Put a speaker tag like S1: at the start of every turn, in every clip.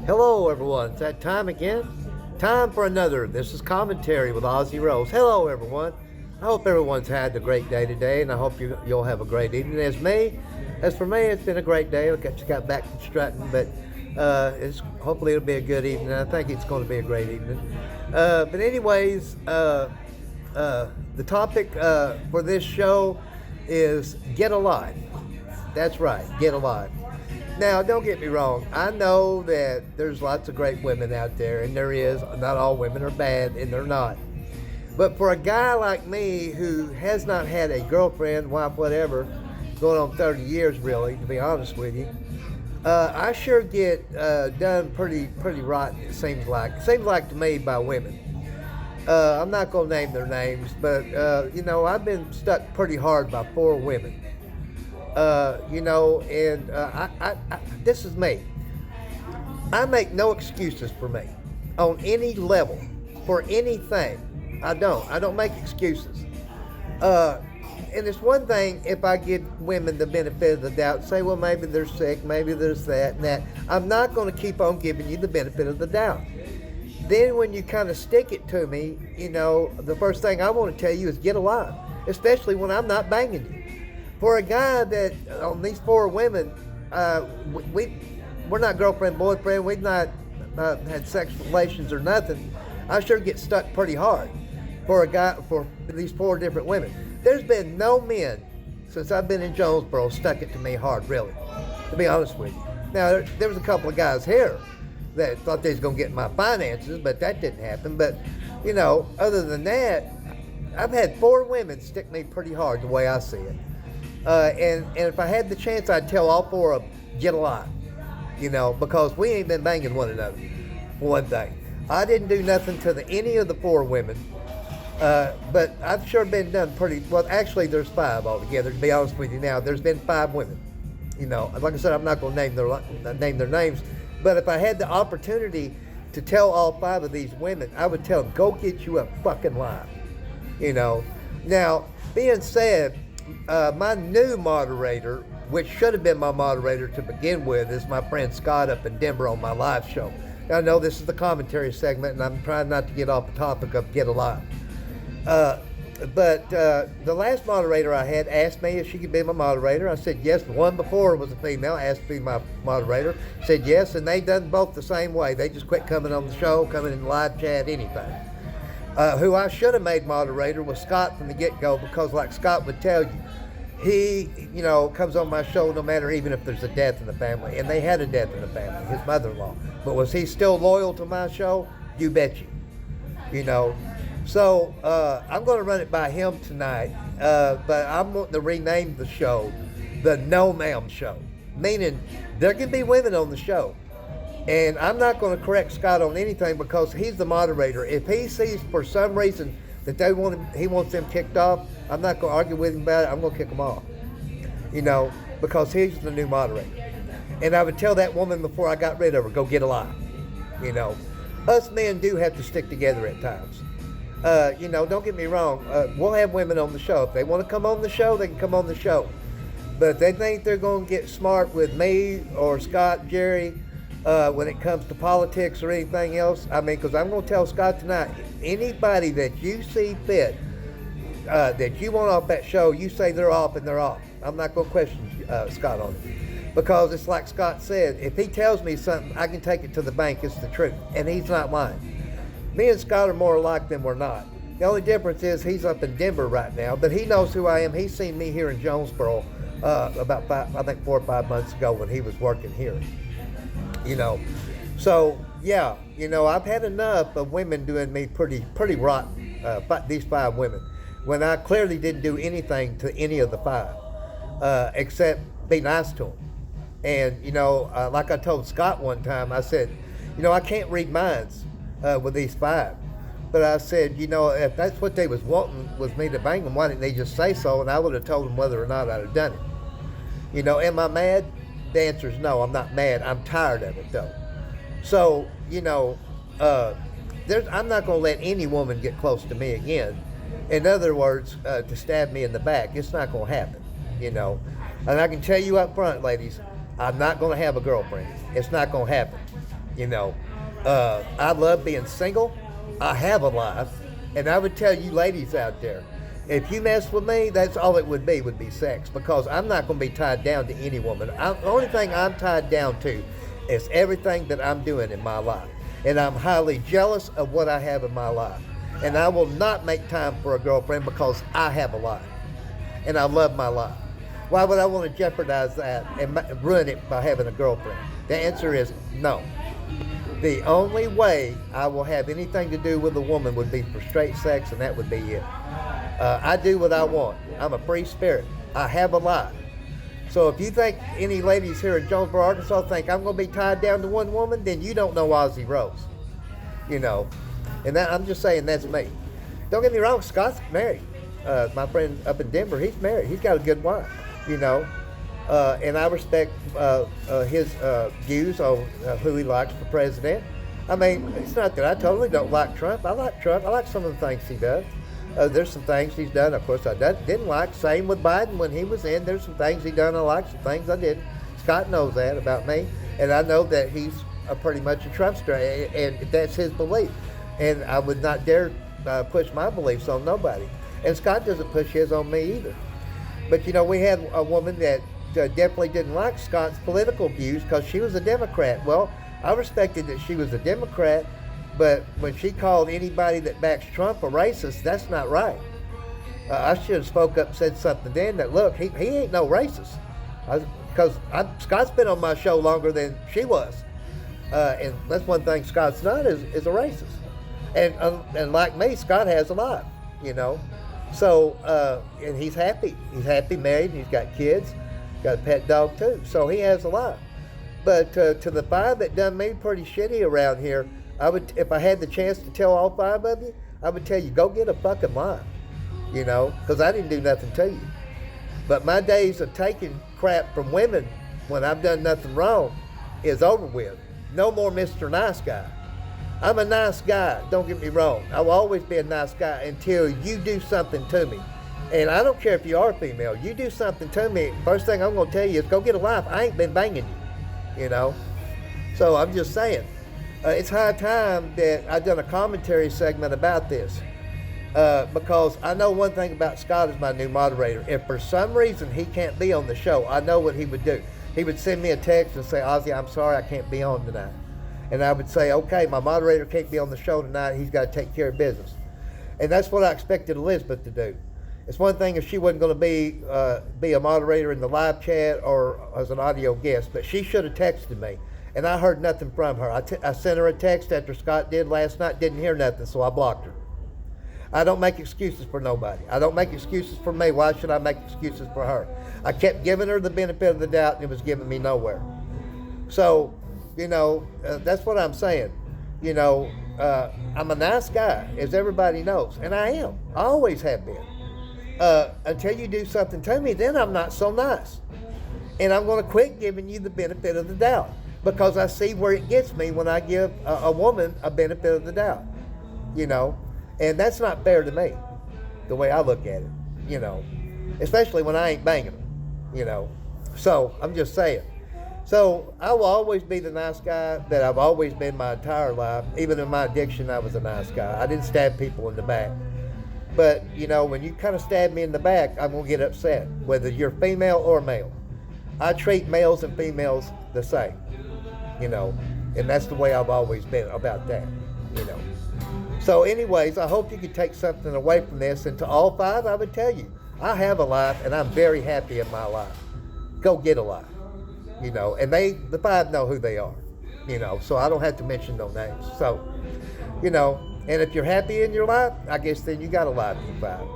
S1: Hello, everyone. It's that time again. Time for another. This is Commentary with Ozzy Rose. Hello, everyone. I hope everyone's had a great day today, and I hope you'll have a great evening. As for me, it's been a great day. I just got back from strutting, but hopefully it'll be a good evening. I think it's going to be a great evening. But anyways, the topic for this show is get alive. That's right, get alive. Now, don't get me wrong. I know that there's lots of great women out there, and there is. Not all women are bad, and they're not. But for a guy like me who has not had a girlfriend, wife, whatever, going on 30 years, really, to be honest with you, I sure get done pretty rotten. It seems like to me by women. I'm not gonna name their names, but I've been stuck pretty hard by 4 women. This is me. I make no excuses for me on any level for anything. I don't make excuses. And it's one thing if I give women the benefit of the doubt, say, well, maybe they're sick, maybe there's that and that. I'm not going to keep on giving you the benefit of the doubt. Then when you kind of stick it to me, the first thing I want to tell you is get alive, especially when I'm not banging you. For a guy that, on these 4 women, we're not girlfriend, boyfriend, we've not had sexual relations or nothing, I sure get stuck pretty hard for these 4 different women. There's been no men, since I've been in Jonesboro, stuck it to me hard, really, to be honest with you. Now, there was a couple of guys here that thought they was going to get my finances, but that didn't happen. But, other than that, I've had 4 women stick me pretty hard the way I see it. And if I had the chance, I'd tell all 4 of them, get alive, because we ain't been banging one another, for one thing. I didn't do nothing to any of the 4 women, but I've sure been done pretty, well, actually there's 5 altogether, to be honest with you now. There's been 5 women, like I said, I'm not going to name their names, but if I had the opportunity to tell all 5 of these women, I would tell them, go get you a fucking life, Now, being said, my new moderator, which should have been my moderator to begin with, is my friend Scott up in Denver on my live show. Now, I know this is the commentary segment, and I'm trying not to get off the topic of get alive. But the last moderator I had asked me if she could be my moderator. I said yes. The one before was a female, asked to be my moderator. Said yes, and they done both the same way. They just quit coming on the show, coming in live chat, anything. Who I should have made moderator was Scott from the get-go, because like Scott would tell you, he, comes on my show no matter even if there's a death in the family. And they had a death in the family, his mother-in-law. But was he still loyal to my show? You bet you. So I'm going to run it by him tonight, but I'm wanting to rename the show the No Ma'am Show, meaning there can be women on the show. And I'm not going to correct Scott on anything because he's the moderator. If he sees for some reason that he wants them kicked off, I'm not going to argue with him about it. I'm going to kick them off, because he's the new moderator. And I would tell that woman before I got rid of her, go get alive. Us men do have to stick together at times. Don't get me wrong. We'll have women on the show. If they want to come on the show, they can come on the show. But if they think they're going to get smart with me or Scott, Jerry, when it comes to politics or anything else, because I'm going to tell Scott tonight, anybody that you see fit, that you want off that show, you say they're off and they're off. I'm not going to question Scott on it. Because it's like Scott said, if he tells me something, I can take it to the bank, it's the truth. And he's not lying. Me and Scott are more alike than we're not. The only difference is he's up in Denver right now, but he knows who I am. He's seen me here in Jonesboro about 4 or 5 months ago when he was working here. So yeah, I've had enough of women doing me pretty rotten. These 5 women, when I clearly didn't do anything to any of the 5, except be nice to them. And like I told Scott one time, I said, I can't read minds with these 5. But I said, if that's what they was wanting was me to bang them, why didn't they just say so? And I would have told them whether or not I'd have done it. Am I mad? The answer is no, I'm not mad. I'm tired of it, though. So, I'm not going to let any woman get close to me again. In other words, to stab me in the back. It's not going to happen, And I can tell you up front, ladies, I'm not going to have a girlfriend. It's not going to happen. You know, I love being single. I have a life. And I would tell you ladies out there, if you mess with me, that's all it would be sex. Because I'm not going to be tied down to any woman. The only thing I'm tied down to is everything that I'm doing in my life. And I'm highly jealous of what I have in my life. And I will not make time for a girlfriend because I have a life. And I love my life. Why would I want to jeopardize that and ruin it by having a girlfriend? The answer is no. The only way I will have anything to do with a woman would be for straight sex, and that would be it. I do what I want. I'm a free spirit. I have a life. So if you think any ladies here in Jonesboro, Arkansas think I'm going to be tied down to one woman, then you don't know Ozzy Rose. You know, and that, I'm just saying that's me. Don't get me wrong, Scott's married. My friend up in Denver, he's married. He's got a good wife, you know. And I respect his views on who he likes for president. I mean, it's not that I totally don't like Trump. I like Trump. I like some of the things he does. There's some things he's done, of course, I didn't like. Same with Biden when he was in. There's some things he done I like, some things I didn't. Scott knows that about me. And I know that he's pretty much a Trumpster, and that's his belief. And I would not dare push my beliefs on nobody. And Scott doesn't push his on me either. But, you know, we had a woman that definitely didn't like Scott's political views because she was a Democrat. Well, I respected that she was a Democrat, but when she called anybody that backs Trump a racist, that's not right. I should have spoke up and said something then that, look, he ain't no racist. Because Scott's been on my show longer than she was. And that's one thing Scott's not is a racist. And like me, Scott has a lot, you know. So, and he's happy. He's happy, married, he's got kids. Got a pet dog too, so he has a lot. But to the 5 that done me pretty shitty around here, I would, if I had the chance to tell all 5 of you, I would tell you, go get a fucking life, you know, because I didn't do nothing to you. But my days of taking crap from women when I've done nothing wrong is over with. No more Mr. Nice Guy. I'm a nice guy, don't get me wrong. I will always be a nice guy until you do something to me. And I don't care if you are female. You do something to me, first thing I'm going to tell you is go get a life. I ain't been banging you, you know. So I'm just saying, it's high time that I've done a commentary segment about this. Because I know one thing about Scott as my new moderator. If for some reason he can't be on the show, I know what he would do. He would send me a text and say, Ozzy, I'm sorry I can't be on tonight. And I would say, okay, my moderator can't be on the show tonight. He's got to take care of business. And that's what I expected Elizabeth to do. It's one thing if she wasn't going to be a moderator in the live chat or as an audio guest, but she should have texted me. And I heard nothing from her. I sent her a text after Scott did last night, didn't hear nothing, so I blocked her. I don't make excuses for nobody. I don't make excuses for me. Why should I make excuses for her? I kept giving her the benefit of the doubt, and it was giving me nowhere. So, you know, that's what I'm saying. You know, I'm a nice guy, as everybody knows, and I am. I always have been. Until you do something to me, then I'm not so nice. And I'm going to quit giving you the benefit of the doubt because I see where it gets me when I give a woman a benefit of the doubt, you know. And that's not fair to me, the way I look at it, you know, especially when I ain't banging them, you know. So I'm just saying. So I will always be the nice guy that I've always been my entire life. Even in my addiction, I was a nice guy. I didn't stab people in the back. But, you know, when you kind of stab me in the back, I'm going to get upset, whether you're female or male. I treat males and females the same, you know, and that's the way I've always been about that, you know. So anyways, I hope you can take something away from this. And to all 5, I would tell you, I have a life, and I'm very happy in my life. Go get a life, you know. And the 5 know who they are, you know, so I don't have to mention no names. So, you know. And if you're happy in your life, I guess then you got a life you 5,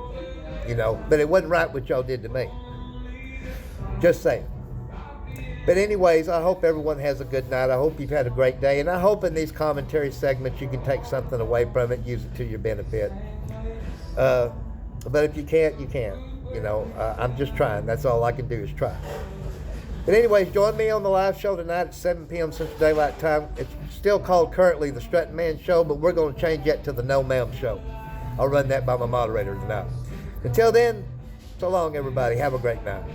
S1: you know. But it wasn't right what y'all did to me. Just saying. But anyways, I hope everyone has a good night. I hope you've had a great day. And I hope in these commentary segments you can take something away from it and use it to your benefit. But if you can't, you can't. You know, I'm just trying. That's all I can do is try. But anyways, join me on the live show tonight at 7 p.m. Central Daylight Time. It's still called currently the Strutting Man Show, but we're going to change that to the No Ma'am Show. I'll run that by my moderator tonight. Until then, so long, everybody. Have a great night.